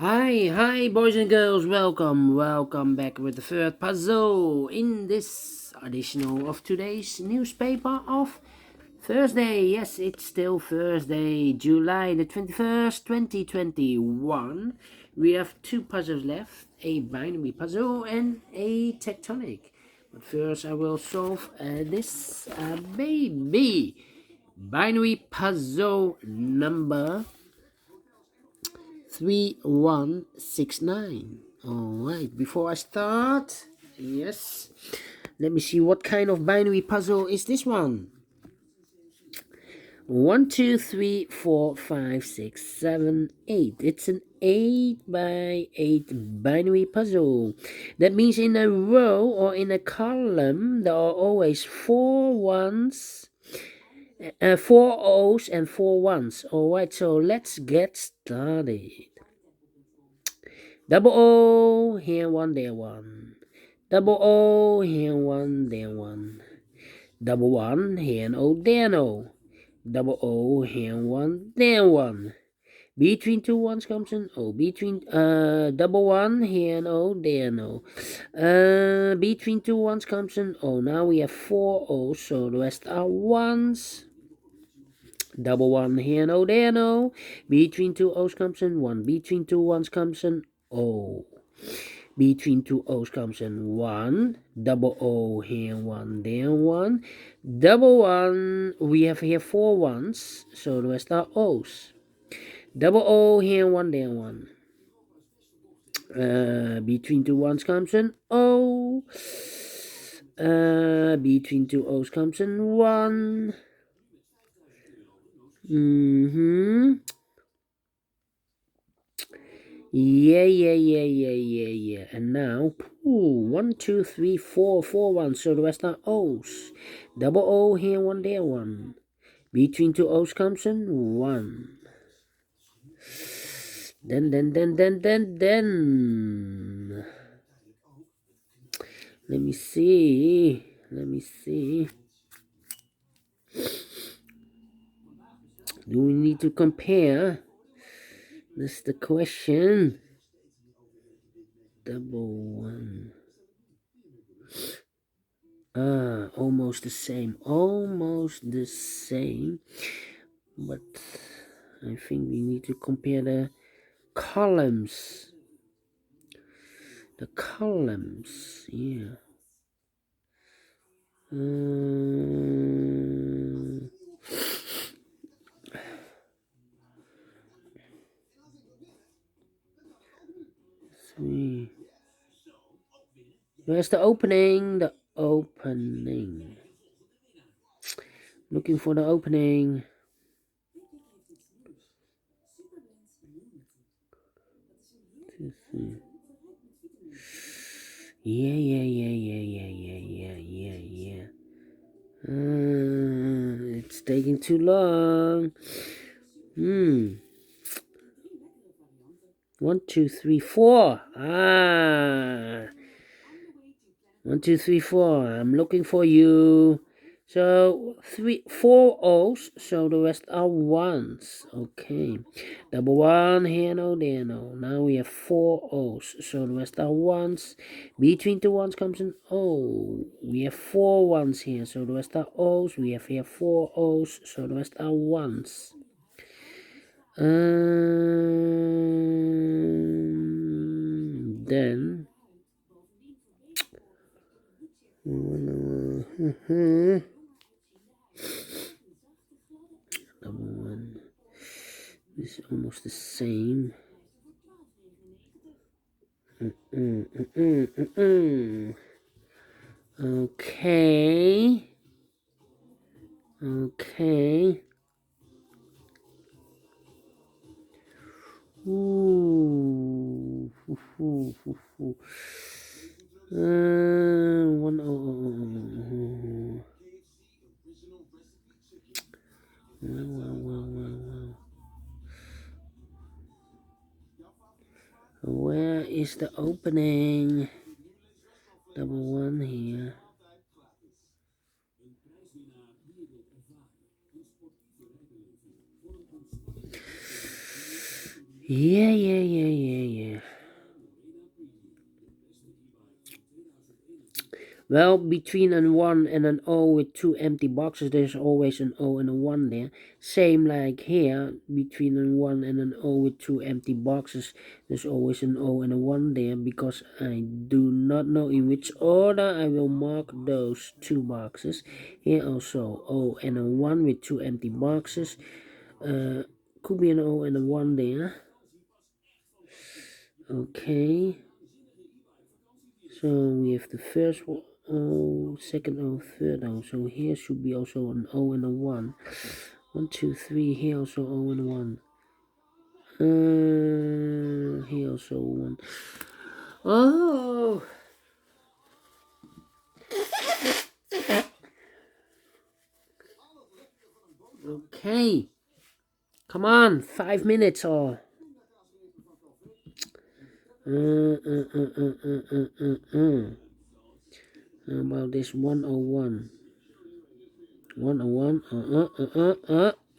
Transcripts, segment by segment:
Hi, boys and girls. Welcome back with the third puzzle in this edition of today's newspaper of Thursday. Yes, it's still Thursday, July the 21st, 2021. We have two puzzles left, a binary puzzle and a tectonic. But first I will solve this baby. Binary puzzle number 3169. Alright, before I start, yes, let me see what kind of binary puzzle is this one. 1, 2, 3, 4, 5, 6, 7, 8. It's an 8 by 8 binary puzzle. That means in a row or in a column there are always 4 ones, 4 O's and 4 ones. Alright, so let's get started. Double O, here one, there one. Double O, here one, there one. Double one, here no, there no. Double O, here one, there one. Between two ones comes an O. Between double one, here no, there no. Between two ones comes an O. Now we have 4 O's, so the rest are ones. Double one, here no, there no. Between two O's comes an 1. Between two ones comes an O. Between two O's comes in 1. Double O here, 1 there, 1. Double 1, we have here 4 ones, so the rest are O's. Double O here, 1 there, 1. Between two ones comes an O. Between two O's comes in 1. Yeah. And now, 1, 2, 3, 4, 4 ones. So the rest are O's. Double O here, 1 there, 1. Between two O's comes in 1. Then. Let me see. Do we need to compare? That's the question. Double 1. Almost the same. But I think we need to compare the columns. Yeah. Three. Where's the opening? Looking for the opening. Yeah. It's taking too long. 1, 2, 3, 4. 1, 2, 3, 4. I'm looking for you. So 4 O's, so the rest are ones. Okay. Double 1 here, no, there, no. Now we have 4 O's, so the rest are ones. Between two ones comes an O. We have 4 ones here, so the rest are O's. We have here 4 O's, so the rest are ones. Then double 1 is almost the same. Okay. Ooh. 1 0. Well. Where is the opening? Double 1 here. Yeah. Well, between a 1 and an O with two empty boxes, there's always an O and a 1 there. Same like here, between a 1 and an O with two empty boxes, there's always an O and a 1 there, because I do not know in which order I will mark those two boxes. Here also, O and a 1 with two empty boxes. Could be an O and a 1 there. Okay. So we have the first O, second O, third O. So here should be also an O and a 1. 1, 2, 3. Here also O and 1. Here also 1. Oh! Okay. Come on, 5 minutes or. How about this 101? 101.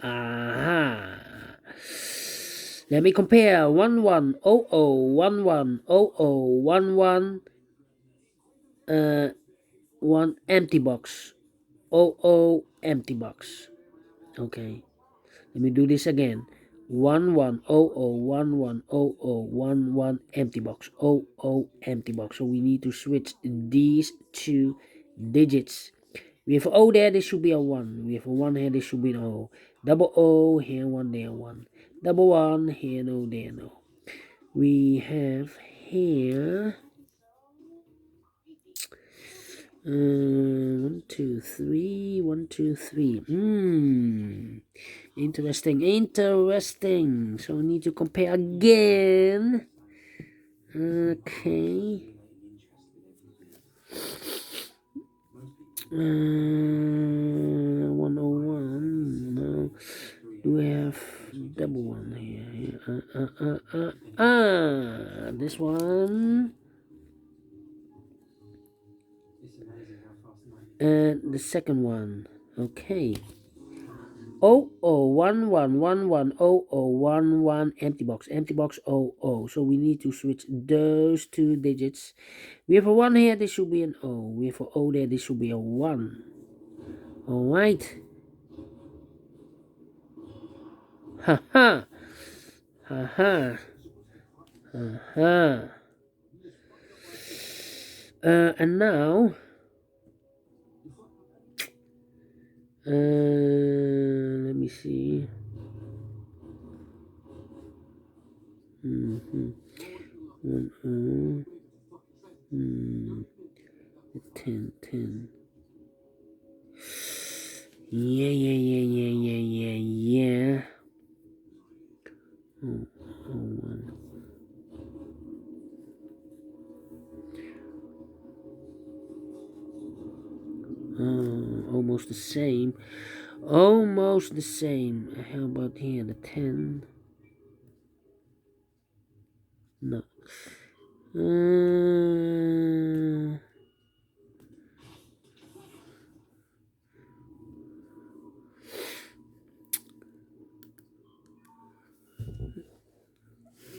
Aha. Let me compare 1100110011 one empty box. Empty box. Okay. Let me do this again. 1100110011 empty box. Empty box. So we need to switch these two digits. We have O there, this should be a 1. We have a 1 here, this should be an O. Double O, here 1, there 1. Double 1, here no, there no. We have here 1, 2, 3, 1, 2, 3. Interesting. So we need to compare again. Okay. 101. No. Do we have double 1 here? This one. And the second one. Okay. 0011110011 empty box. Empty box 00. So we need to switch those two digits. We have a 1 here, this should be an O. We have a O there, this should be a 1. Alright. Haha. Haha. Haha. And now let me see. 10. Yeah. Oh, 1. Almost the same. Almost the same. How about here? The 10. No.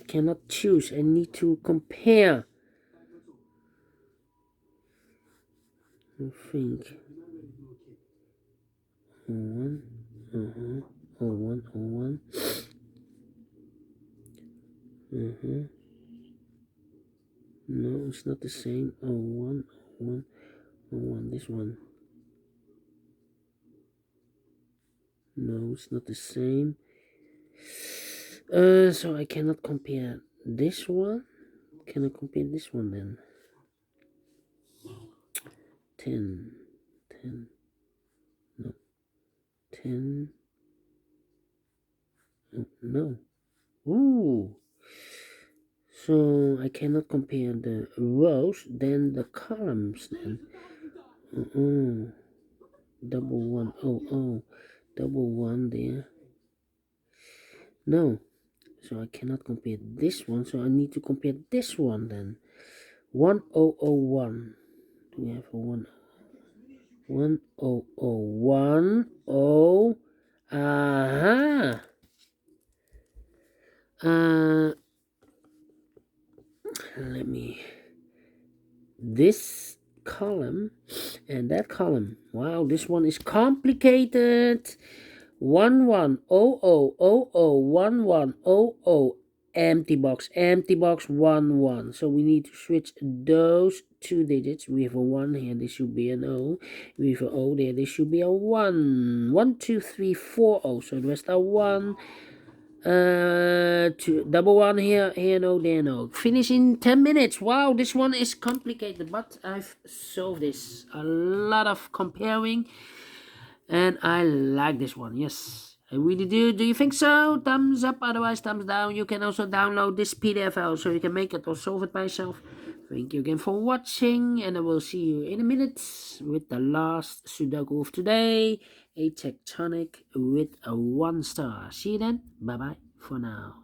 Cannot choose. I need to compare. I think. 01. 01. No, it's not the same. 01. This one. No, it's not the same. So I cannot compare this one. Can I compare this one then? 10. No. 10. Oh, no. Ooh. So I cannot compare the rows, then the columns then. Double 1. Double 1 there. No. So I cannot compare this one, so I need to compare this one then. 1001. Do we have a 1? 1001. Oh. Aha. Let me. This column and that column. Wow, this one is complicated. 1100001100 empty box 11. So we need to switch those two digits. We have a 1 here, this should be an O. We have an O there, this should be a 1. 1 2 3 4 O. So the rest are 1. Double 1 here, no, there, no. Finish in 10 minutes. Wow, this one is complicated, but I've solved this. A lot of comparing, and I like this one. Yes, I really do. Do you think so? Thumbs up, otherwise thumbs down. You can also download this PDF file so you can make it or solve it by yourself. Thank you again for watching, and I will see you in a minute with the last Sudoku of today, a tectonic with a 1 star. See you then. Bye bye for now.